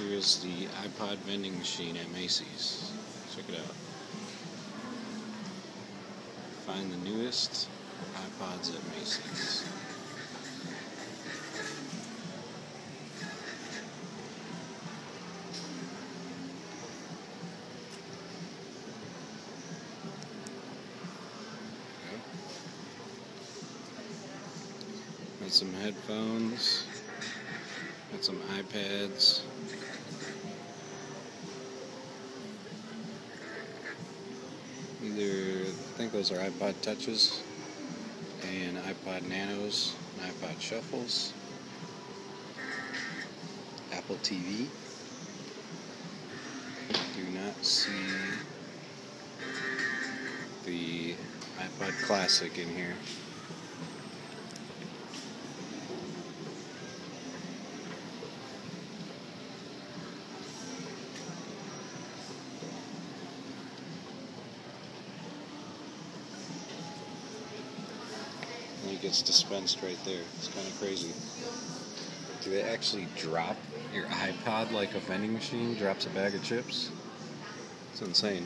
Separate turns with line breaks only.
Here's the iPod vending machine at Macy's. Check it out. Find the newest iPods at Macy's. Got some headphones. Got some iPads. I think those are iPod Touches and iPod Nanos and iPod Shuffles. Apple TV. Do not see the iPod Classic in here. It gets dispensed right there. It's kind of crazy. Do they actually drop your iPod like a vending machine drops a bag of chips? It's insane.